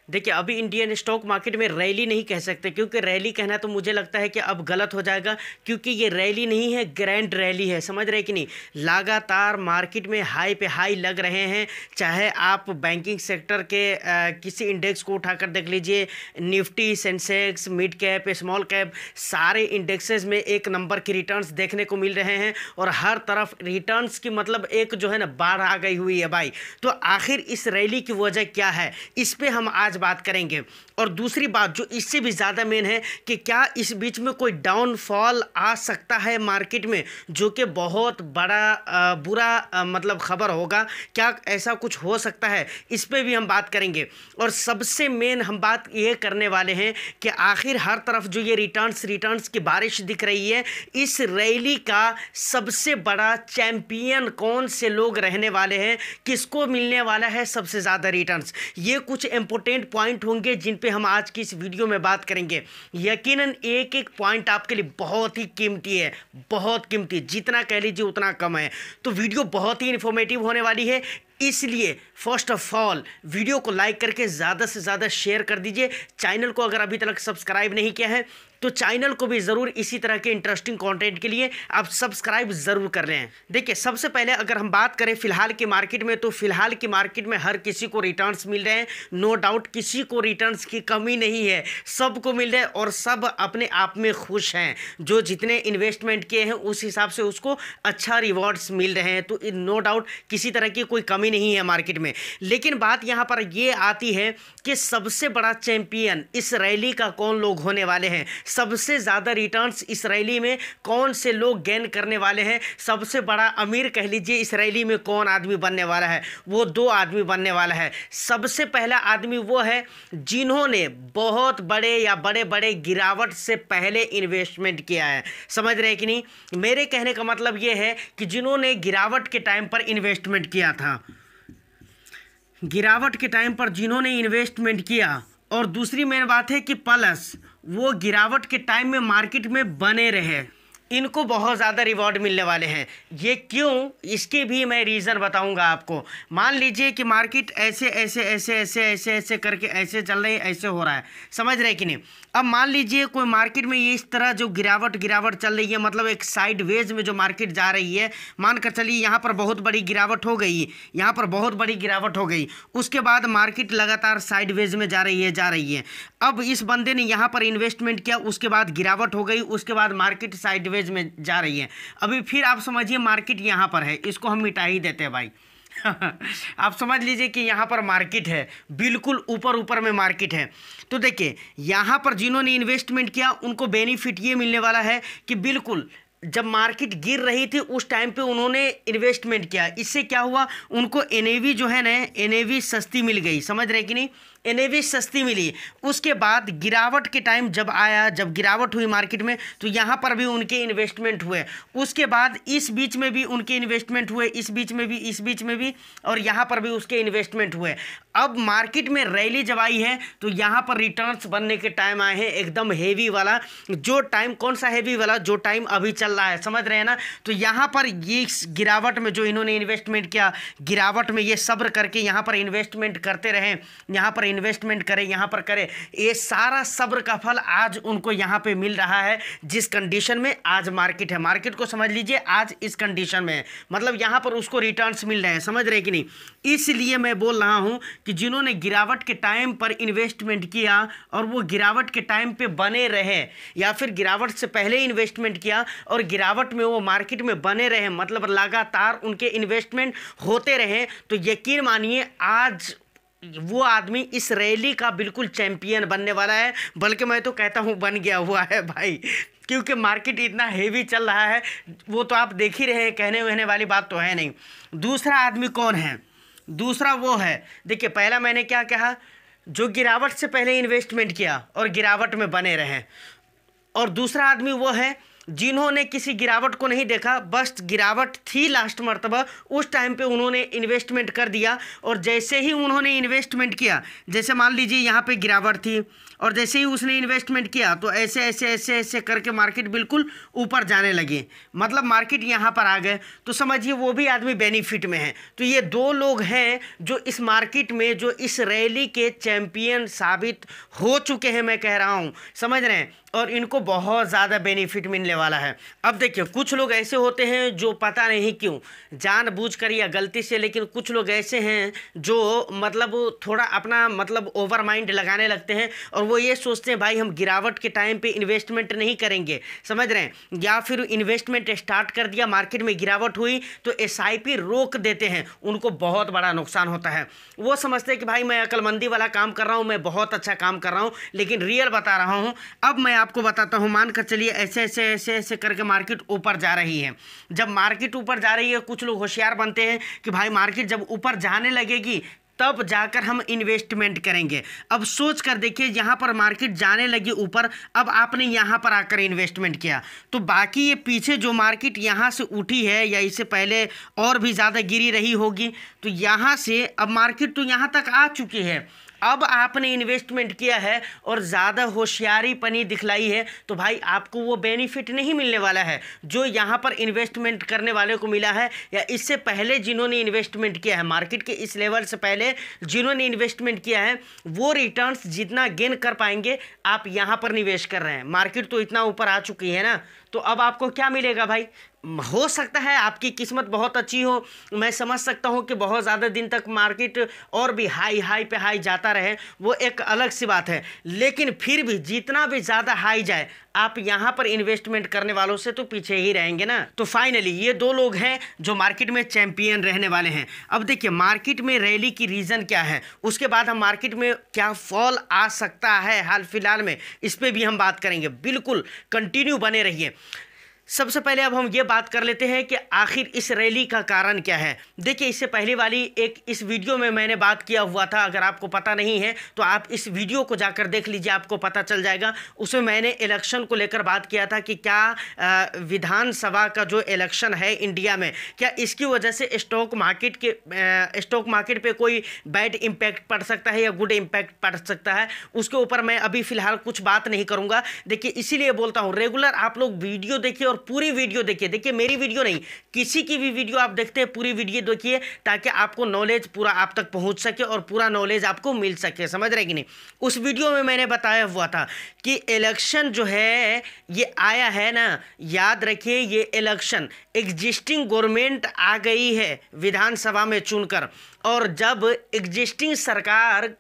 देखिए, अभी Indian stock market में रैली नहीं कह सकते, क्योंकि रैली कहना तो मुझे लगता है कि अब गलत हो जाएगा, क्योंकि ये रैली नहीं है, ग्रैंड रैली है। समझ रहे कि नहीं? लगातार मार्केट में हाई पे हाई लग रहे हैं। चाहे आप बैंकिंग सेक्टर के किसी इंडेक्स को उठाकर देख लीजिए, Nifty, Sensex, mid cap, small cap, सारे इंडेक्सेस में एक नंबर की रिटर्न्स देखने को मिल रहे हैं और हर तरफ रिटर्न्स की मतलब एक जो है ना बाढ़ आ गई हुई है भाई। तो आखिर इस रैली की वजह क्या है, इस पे हम आज बात करेंगे। और दूसरी बात जो इससे भी ज़्यादा मेन है कि क्या इस बीच में कोई डाउनफॉल आ सकता है मार्केट में, जो कि बहुत बड़ा बुरा मतलब खबर होगा। क्या ऐसा कुछ हो सकता है, इस पे भी हम बात करेंगे। और सबसे मेन हम बात ये करने वाले हैं कि आखिर हर तरफ जो ये रिटर्न्स की बारिश दिख रही है, इस रैली का सबसे बड़ा चैंपियन कौन से लोग रहने वाले हैं, किसको मिलने वाला है सबसे ज़्यादा रिटर्न्स। ये कुछ इंपॉर्टेंट पॉइंट होंगे जिन पे हम आज की इस वीडियो में बात करेंगे। यकीनन एक एक पॉइंट आपके लिए बहुत ही कीमती है, बहुत कीमती, जितना कह लीजिए उतना कम है। तो वीडियो बहुत ही इन्फॉर्मेटिव होने वाली है, इसलिए फर्स्ट ऑफ ऑल वीडियो को लाइक करके ज़्यादा से ज़्यादा शेयर कर दीजिए। चैनल को अगर अभी तक सब्सक्राइब नहीं किया है तो चैनल को भी ज़रूर इसी तरह के इंटरेस्टिंग कंटेंट के लिए आप सब्सक्राइब ज़रूर कर लें। देखिए, सबसे पहले अगर हम बात करें फ़िलहाल की मार्केट में, तो फ़िलहाल की मार्केट में हर किसी को रिटर्न्स मिल रहे हैं। नो डाउट किसी को रिटर्न्स की कमी नहीं है, सबको मिल रहे हैं और सब अपने आप में खुश हैं। जो जितने इन्वेस्टमेंट किए हैं उस हिसाब से उसको अच्छा रिवॉर्ड्स मिल रहे हैं। तो नो डाउट किसी तरह की कोई कमी नहीं है मार्केट में। लेकिन बात यहाँ पर ये आती है कि सबसे बड़ा चैंपियन इस रैली का कौन लोग होने वाले हैं, सबसे ज़्यादा रिटर्न्स इस रैली में कौन से लोग गेन करने वाले हैं, सबसे बड़ा अमीर कह लीजिए इस रैली में कौन आदमी बनने वाला है। वो दो आदमी बनने वाला है। सबसे पहला आदमी वो है जिन्होंने बहुत बड़े या बड़े बड़े गिरावट से पहले इन्वेस्टमेंट किया है। समझ रहे कि नहीं? मेरे कहने का मतलब ये है कि जिन्होंने गिरावट के टाइम पर इन्वेस्टमेंट किया था, गिरावट के टाइम पर जिन्होंने इन्वेस्टमेंट किया, और दूसरी मेन बात है कि प्लस वो गिरावट के टाइम में मार्केट में बने रहे, इनको बहुत ज़्यादा रिवॉर्ड मिलने वाले हैं। ये क्यों, इसके भी मैं रीज़न बताऊंगा आपको। मान लीजिए कि मार्केट ऐसे ऐसे ऐसे ऐसे ऐसे ऐसे करके ऐसे चल रही है, ऐसे हो रहा है, समझ रहे कि नहीं। अब मान लीजिए कोई मार्केट में ये इस तरह जो गिरावट चल रही है, मतलब एक साइडवेज में जो मार्केट जा रही है। मान कर चलिए यहाँ पर बहुत बड़ी गिरावट हो गई, यहाँ पर बहुत बड़ी गिरावट हो गई, उसके बाद मार्केट लगातार साइडवेज में जा रही है। अब इस बंदे ने यहाँ पर इन्वेस्टमेंट किया, उसके बाद गिरावट हो गई, उसके बाद मार्केट साइडवेज में जा रही है। अभी फिर आप समझिए मार्केट यहाँ पर है, इसको हम मिटा ही देते हैं भाई। आप समझ लीजिए कि यहाँ पर मार्केट है, बिल्कुल ऊपर में मार्केट है। तो देखिए, यहाँ पर जिन्होंने इन्वेस्टमेंट किया उनको बेनिफिट ये मिलने वाला है कि बिल्कुल जब मार्केट गिर रही थी उस टाइम पे उन्होंने इन्वेस्टमेंट किया, इससे क्या हुआ, उनको एनएवी जो है ना, एनएवी सस्ती मिल गई। समझ रहे कि नहीं? एनएवी सस्ती मिली। उसके बाद गिरावट के टाइम जब आया, जब गिरावट हुई मार्केट में, तो यहाँ पर भी उनके इन्वेस्टमेंट हुए। उसके बाद इस बीच में भी उनके इन्वेस्टमेंट हुए, इस बीच में भी और यहाँ पर भी उसके इन्वेस्टमेंट हुए। अब मार्केट में रैली जब आई है तो यहाँ पर रिटर्न्स बनने के टाइम आए हैं, एकदम हेवी वाला। जो टाइम, कौन सा हेवी वाला, जो टाइम अभी चल रहा है, समझ रहे हैं ना। तो यहाँ पर ये गिरावट में जो इन्होंने इन्वेस्टमेंट किया, गिरावट में ये सब्र करके यहाँ पर इन्वेस्टमेंट करते रहे, यहाँ पर इन्वेस्टमेंट करें, यहाँ पर करें, ये सारा सब्र का फल आज उनको यहाँ पे मिल रहा है। जिस कंडीशन में आज मार्केट है, मार्केट को समझ लीजिए आज इस कंडीशन में है, मतलब यहाँ पर उसको रिटर्न्स मिल रहे हैं। समझ रहे कि नहीं? इसलिए मैं बोल रहा हूँ कि जिन्होंने गिरावट के टाइम पर इन्वेस्टमेंट किया और वो गिरावट के टाइम पे बने रहे, या फिर गिरावट से पहले इन्वेस्टमेंट किया और गिरावट में वो मार्केट में बने रहे, मतलब लगातार उनके इन्वेस्टमेंट होते रहे, तो यकीन मानिए आज वो आदमी इस रैली का बिल्कुल चैंपियन बनने वाला है। बल्कि मैं तो कहता हूँ बन गया हुआ है भाई, क्योंकि मार्केट इतना हेवी चल रहा है, वो तो आप देख ही रहे हैं, कहने वहने वाली बात तो है नहीं। दूसरा आदमी कौन है? दूसरा वो है, देखिए पहला मैंने क्या कहा, जो गिरावट से पहले इन्वेस्टमेंट किया और गिरावट में बने रहे, और दूसरा आदमी वो है जिन्होंने किसी गिरावट को नहीं देखा, बस गिरावट थी लास्ट मर्तबा, उस टाइम पे उन्होंने इन्वेस्टमेंट कर दिया। और जैसे ही उन्होंने इन्वेस्टमेंट किया, जैसे मान लीजिए यहाँ पे गिरावट थी, और जैसे ही उसने इन्वेस्टमेंट किया तो ऐसे ऐसे ऐसे ऐसे करके मार्केट बिल्कुल ऊपर जाने लगी, मतलब मार्केट यहाँ पर आ गए, तो समझिए वो भी आदमी बेनिफिट में है। तो ये दो लोग हैं जो इस मार्केट में, जो इस रैली के चैंपियन साबित हो चुके हैं, मैं कह रहा हूँ, समझ रहे हैं, और इनको बहुत ज़्यादा बेनिफिट मिलने वाला है। अब देखिए, कुछ लोग ऐसे होते हैं जो पता नहीं क्यों, जानबूझकर या गलती से, लेकिन कुछ लोग ऐसे हैं जो मतलब थोड़ा अपना मतलब ओवर माइंड लगाने लगते हैं, और वो ये सोचते हैं भाई हम गिरावट के टाइम पे इन्वेस्टमेंट नहीं करेंगे, समझ रहे हैं, या फिर इन्वेस्टमेंट स्टार्ट कर दिया, मार्केट में गिरावट हुई तो SIP रोक देते हैं, उनको बहुत बड़ा नुकसान होता है। वो समझते हैं कि भाई मैं अक्लमंदी वाला काम कर रहा हूँ, मैं बहुत अच्छा काम कर रहा हूँ, लेकिन रियल बता रहा हूँ। अब मैं आपको बताता हूँ, मान कर चलिए ऐसे ऐसे ऐसे ऐसे करके मार्केट ऊपर जा रही है। जब मार्केट ऊपर जा रही है, कुछ लोग होशियार बनते हैं कि भाई मार्केट जब ऊपर जाने लगेगी तब जाकर हम इन्वेस्टमेंट करेंगे। अब सोच कर देखिए, यहाँ पर मार्केट जाने लगी ऊपर, अब आपने यहाँ पर आकर इन्वेस्टमेंट किया, तो बाकी ये पीछे जो मार्केट यहाँ से उठी है या इससे पहले और भी ज़्यादा गिरी रही होगी, तो यहाँ से अब मार्केट तो यहाँ तक आ चुकी है। अब आपने इन्वेस्टमेंट किया है और ज़्यादा होशियारी पनी दिखलाई है, तो भाई आपको वो बेनिफिट नहीं मिलने वाला है जो यहाँ पर इन्वेस्टमेंट करने वाले को मिला है, या इससे पहले जिन्होंने इन्वेस्टमेंट किया है, मार्केट के इस लेवल से पहले जिन्होंने इन्वेस्टमेंट किया है, वो रिटर्न्स जितना गेन कर पाएंगे, आप यहाँ पर निवेश कर रहे हैं। मार्केट तो इतना ऊपर आ चुकी है ना, तो अब आपको क्या मिलेगा भाई? हो सकता है आपकी किस्मत बहुत अच्छी हो, मैं समझ सकता हूँ कि बहुत ज़्यादा दिन तक मार्केट और भी हाई हाई पे हाई जाता रहे, वो एक अलग सी बात है, लेकिन फिर भी जितना भी ज़्यादा हाई जाए, आप यहाँ पर इन्वेस्टमेंट करने वालों से तो पीछे ही रहेंगे ना। तो फाइनली ये दो लोग हैं जो मार्केट में चैंपियन रहने वाले हैं। अब देखिए, मार्केट में रैली की रीज़न क्या है, उसके बाद हम मार्केट में क्या फॉल आ सकता है हाल फिलहाल में, इस पर भी हम बात करेंगे। बिल्कुल कंटिन्यू बने रहिए। सबसे पहले अब हम ये बात कर लेते हैं कि आखिर इस रैली का कारण क्या है। देखिए, इससे पहले वाली इस वीडियो में मैंने बात किया हुआ था, अगर आपको पता नहीं है तो आप इस वीडियो को जाकर देख लीजिए, आपको पता चल जाएगा। उसमें मैंने इलेक्शन को लेकर बात किया था कि क्या विधानसभा का जो इलेक्शन है इंडिया में, क्या इसकी वजह से स्टॉक मार्केट पे कोई बैड इम्पैक्ट पड़ सकता है या गुड इम्पैक्ट पड़ सकता है, उसके ऊपर मैं अभी फ़िलहाल कुछ बात नहीं करूँगा। देखिए, इसीलिए बोलता हूँ रेगुलर आप लोग वीडियो देखिए और पूरी वीडियो देखिए। देखिए, मेरी वीडियो नहीं, किसी की भी वीडियो आप देखते हैं, पूरी वीडियो देखिए, ताकि आपको नॉलेज पूरा आप तक पहुंच सके और पूरा नॉलेज आपको मिल सके, समझ रहे कि नहीं। उस वीडियो में मैंने बताया हुआ था कि इलेक्शन जो है ये आया है ना, याद रखिए, ये इलेक्शन एग्जिस्टिंग गवर्नमेंट आ गई है विधानसभा में चुनकर, और जब एग्जिस्टिंग सरकार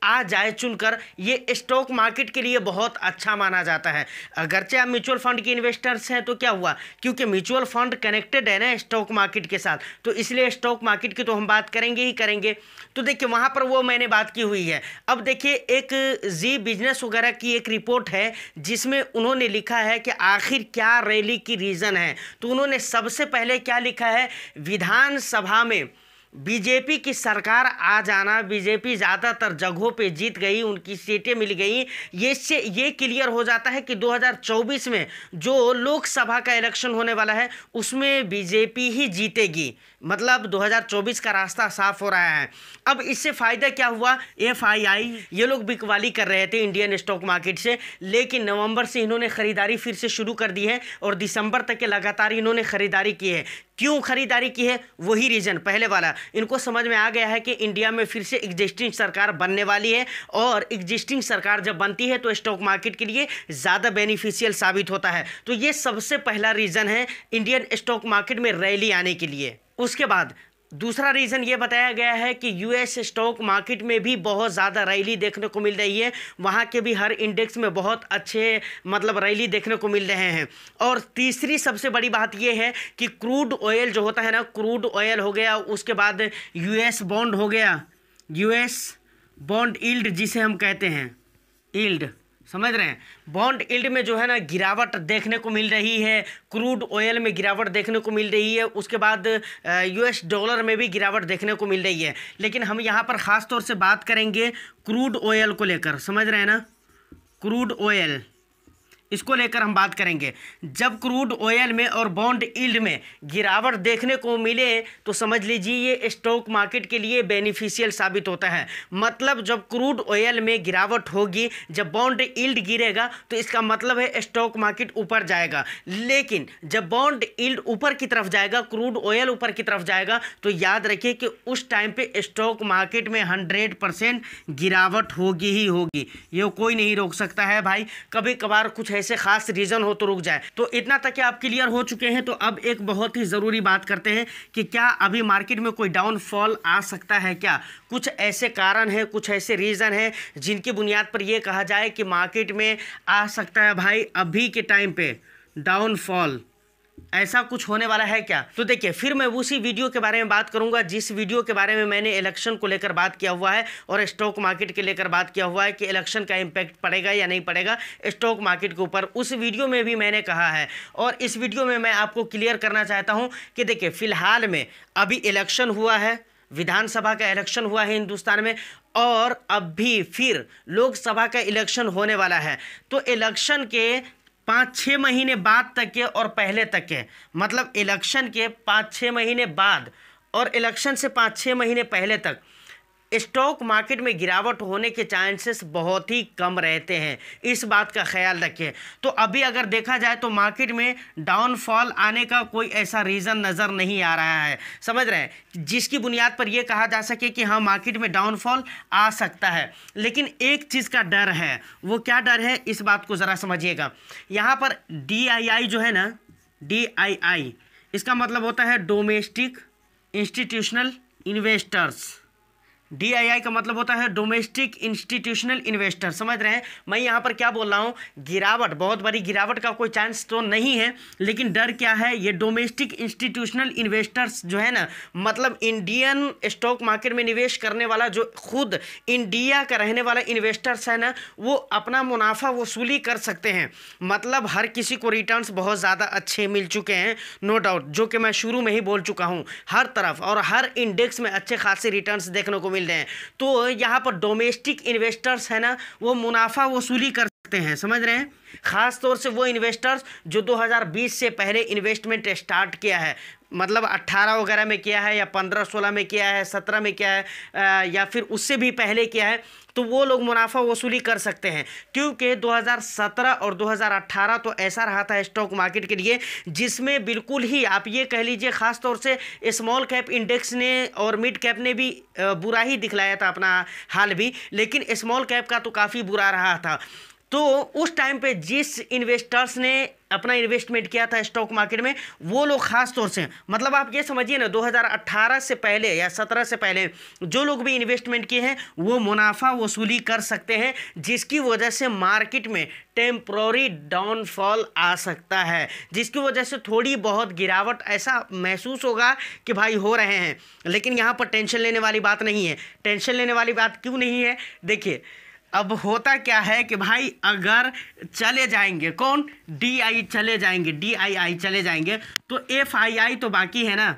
आ जाए चुनकर, ये स्टॉक मार्केट के लिए बहुत अच्छा माना जाता है। अगरचे आप म्यूचुअल फंड के इन्वेस्टर्स हैं तो क्या हुआ, क्योंकि म्यूचुअल फंड कनेक्टेड है ना स्टॉक मार्केट के साथ, तो इसलिए स्टॉक मार्केट की तो हम बात करेंगे ही करेंगे। तो देखिए, वहाँ पर वो मैंने बात की हुई है। अब देखिए, एक जी बिजनेस वगैरह की एक रिपोर्ट है जिसमें उन्होंने लिखा है कि आखिर क्या रैली की रीज़न है। तो उन्होंने सबसे पहले क्या लिखा है, विधानसभा में बीजेपी की सरकार आ जाना, बीजेपी ज़्यादातर जगहों पे जीत गई, उनकी सीटें मिल गई, ये क्लियर हो जाता है कि 2024 में जो लोकसभा का इलेक्शन होने वाला है उसमें बीजेपी ही जीतेगी। मतलब 2024 का रास्ता साफ हो रहा है। अब इससे फ़ायदा क्या हुआ, FII ये लोग बिकवाली कर रहे थे इंडियन स्टॉक मार्केट से, लेकिन नवंबर से इन्होंने ख़रीदारी फिर से शुरू कर दी है और दिसंबर तक के लगातार इन्होंने ख़रीदारी की है। क्यों खरीदारी की है, वही रीज़न पहले वाला, इनको समझ में आ गया है कि इंडिया में फिर से एग्जिस्टिंग सरकार बनने वाली है, और एग्जिस्टिंग सरकार जब बनती है तो स्टॉक मार्केट के लिए ज़्यादा बेनिफिशियल साबित होता है। तो ये सबसे पहला रीज़न है इंडियन स्टॉक मार्केट में रैली आने के लिए। उसके बाद दूसरा रीज़न ये बताया गया है कि US स्टॉक मार्केट में भी बहुत ज़्यादा रैली देखने को मिल रही है, वहाँ के भी हर इंडेक्स में बहुत अच्छे मतलब रैली देखने को मिल रहे हैं। और तीसरी सबसे बड़ी बात ये है कि क्रूड ऑयल जो होता है ना, क्रूड ऑयल हो गया, उसके बाद US बॉन्ड हो गया, US बॉन्ड यील्ड जिसे हम कहते हैं, यील्ड, समझ रहे हैं, बॉन्ड यील्ड में जो है ना गिरावट देखने को मिल रही है, क्रूड ऑयल में गिरावट देखने को मिल रही है, उसके बाद US डॉलर में भी गिरावट देखने को मिल रही है। लेकिन हम यहाँ पर ख़ास तौर से बात करेंगे क्रूड ऑयल को लेकर, समझ रहे हैं ना, क्रूड ऑयल इसको लेकर हम बात करेंगे। जब क्रूड ऑयल में और बॉन्ड यील्ड में गिरावट देखने को मिले तो समझ लीजिए ये स्टॉक मार्केट के लिए बेनिफिशियल साबित होता है। मतलब जब क्रूड ऑयल में गिरावट होगी, जब बॉन्ड यील्ड गिरेगा तो इसका मतलब है स्टॉक मार्केट ऊपर जाएगा। लेकिन जब बॉन्ड यील्ड ऊपर की तरफ जाएगा, क्रूड ऑयल ऊपर की तरफ जाएगा, तो याद रखिए कि उस टाइम पे स्टॉक मार्केट में 100% गिरावट होगी ही होगी। ये कोई नहीं रोक सकता है भाई। कभी कभार कुछ ऐसे खास रीज़न हो तो रुक जाए। तो इतना तक आप क्लियर हो चुके हैं। तो अब एक बहुत ही ज़रूरी बात करते हैं कि क्या अभी मार्केट में कोई डाउनफॉल आ सकता है क्या। कुछ ऐसे कारण हैं, कुछ ऐसे रीज़न हैं जिनकी बुनियाद पर यह कहा जाए कि मार्केट में आ सकता है भाई अभी के टाइम पे डाउनफॉल। ऐसा कुछ होने वाला है क्या? तो देखिए, फिर मैं उसी वीडियो के बारे में बात करूंगा जिस वीडियो के बारे में मैंने इलेक्शन को लेकर बात किया हुआ है और स्टॉक मार्केट के लेकर बात किया हुआ है कि इलेक्शन का इम्पैक्ट पड़ेगा या नहीं पड़ेगा स्टॉक मार्केट के ऊपर। उस वीडियो में भी मैंने कहा है और इस वीडियो में मैं आपको क्लियर करना चाहता हूँ कि देखिए, फिलहाल में अभी इलेक्शन हुआ है, विधानसभा का इलेक्शन हुआ है हिंदुस्तान में, और अभी फिर लोकसभा का इलेक्शन होने वाला है। तो इलेक्शन के 5-6 महीने बाद तक के और पहले तक के, मतलब इलेक्शन के 5-6 महीने बाद और इलेक्शन से 5-6 महीने पहले तक स्टॉक मार्केट में गिरावट होने के चांसेस बहुत ही कम रहते हैं। इस बात का ख्याल रखें। तो अभी अगर देखा जाए तो मार्केट में डाउनफॉल आने का कोई ऐसा रीज़न नज़र नहीं आ रहा है, समझ रहे हैं, जिसकी बुनियाद पर यह कहा जा सके कि हाँ मार्केट में डाउनफॉल आ सकता है। लेकिन एक चीज़ का डर है। वो क्या डर है, इस बात को ज़रा समझिएगा। यहाँ पर DII जो है ना, DII इसका मतलब होता है डोमेस्टिक इंस्टीट्यूशनल इन्वेस्टर्स। DII का मतलब होता है डोमेस्टिक इंस्टीट्यूशनल इन्वेस्टर। समझ रहे हैं मैं यहाँ पर क्या बोल रहा हूँ। गिरावट, बहुत बड़ी गिरावट का कोई चांस तो नहीं है, लेकिन डर क्या है, ये डोमेस्टिक इंस्टीट्यूशनल इन्वेस्टर्स जो है ना, मतलब इंडियन स्टॉक मार्केट में निवेश करने वाला, जो खुद इंडिया का रहने वाला इन्वेस्टर्स है ना, वो अपना मुनाफा वसूली कर सकते हैं। मतलब हर किसी को रिटर्न्स बहुत ज़्यादा अच्छे मिल चुके हैं, नो डाउट, जो कि मैं शुरू में ही बोल चुका हूँ। हर तरफ और हर इंडेक्स में अच्छे खासे रिटर्न्स देखने को मिल रहे हैं। तो यहाँ पर डोमेस्टिक इन्वेस्टर्स है ना, वो मुनाफा वसूली कर सकते हैं, समझ रहे हैं। खास तौर से वो इन्वेस्टर्स जो 2020 से पहले इन्वेस्टमेंट स्टार्ट किया है, मतलब 18 वगैरह में किया है या 15-16 में किया है, 17 में किया है, या फिर उससे भी पहले किया है, तो वो लोग मुनाफा वसूली कर सकते हैं। क्योंकि 2017 और 2018 तो ऐसा रहा था स्टॉक मार्केट के लिए जिसमें बिल्कुल ही आप ये कह लीजिए, ख़ास तौर से स्मॉल कैप इंडेक्स ने और मिड कैप ने भी बुरा ही दिखलाया था अपना हाल भी, लेकिन स्मॉल कैप का तो काफ़ी बुरा रहा था। तो उस टाइम पे जिस इन्वेस्टर्स ने अपना इन्वेस्टमेंट किया था स्टॉक मार्केट में, वो लोग खास तौर से, मतलब आप ये समझिए ना, 2018 से पहले या 17 से पहले जो लोग भी इन्वेस्टमेंट किए हैं वो मुनाफा वसूली कर सकते हैं, जिसकी वजह से मार्केट में टेम्प्रोरी डाउनफॉल आ सकता है, जिसकी वजह से थोड़ी बहुत गिरावट ऐसा महसूस होगा कि भाई हो रहे हैं। लेकिन यहाँ पर टेंशन लेने वाली बात नहीं है। टेंशन लेने वाली बात क्यों नहीं है, देखिए अब होता क्या है कि भाई अगर चले जाएंगे कौन, DI चले जाएंगे, DII चले जाएंगे, तो FII तो बाकी है ना,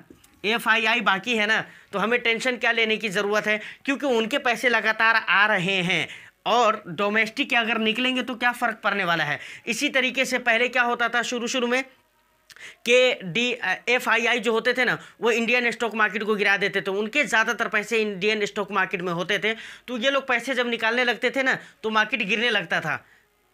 FII बाकी है ना, तो हमें टेंशन क्या लेने की ज़रूरत है, क्योंकि उनके पैसे लगातार आ रहे हैं और डोमेस्टिक अगर निकलेंगे तो क्या फ़र्क पड़ने वाला है। इसी तरीके से पहले क्या होता था शुरू में कि FII जो होते थे ना, वो इंडियन स्टॉक मार्केट को गिरा देते थे। उनके ज़्यादातर पैसे इंडियन स्टॉक मार्केट में होते थे, तो ये लोग पैसे जब निकालने लगते थे ना तो मार्केट गिरने लगता था,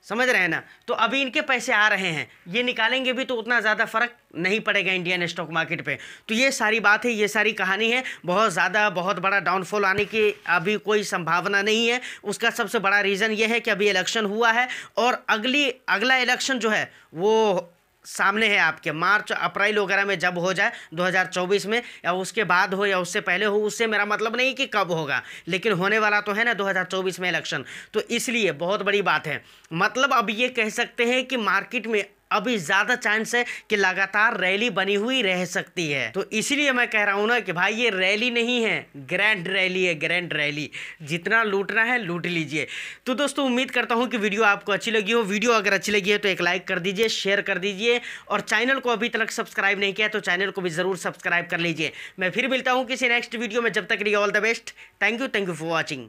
समझ रहे हैं ना। तो अभी इनके पैसे आ रहे हैं, ये निकालेंगे भी तो उतना ज़्यादा फ़र्क नहीं पड़ेगा इंडियन स्टॉक मार्केट पे। तो ये सारी बात है, ये सारी कहानी है। बहुत बड़ा डाउनफॉल आने की अभी कोई संभावना नहीं है। उसका सबसे बड़ा रीज़न ये है कि अभी इलेक्शन हुआ है और अगला इलेक्शन जो है वो सामने है आपके, मार्च अप्रैल वगैरह में जब हो जाए 2024 में, या उसके बाद हो या उससे पहले हो, उससे मेरा मतलब नहीं कि कब होगा, लेकिन होने वाला तो है ना 2024 में इलेक्शन। तो इसलिए बहुत बड़ी बात है। मतलब अब ये कह सकते हैं कि मार्केट में अभी ज़्यादा चांस है कि लगातार रैली बनी हुई रह सकती है। तो इसलिए मैं कह रहा हूँ ना कि भाई ये रैली नहीं है, ग्रैंड रैली है, ग्रैंड रैली। जितना लूटना है लूट लीजिए। तो दोस्तों उम्मीद करता हूँ कि वीडियो आपको अच्छी लगी हो। वीडियो अगर अच्छी लगी है तो एक लाइक कर दीजिए, शेयर कर दीजिए, और चैनल को अभी तक सब्सक्राइब नहीं किया तो चैनल को भी ज़रूर सब्सक्राइब कर लीजिए। मैं फिर मिलता हूँ किसी नेक्स्ट वीडियो में, जब तक के लिए all the best. Thank you for watching.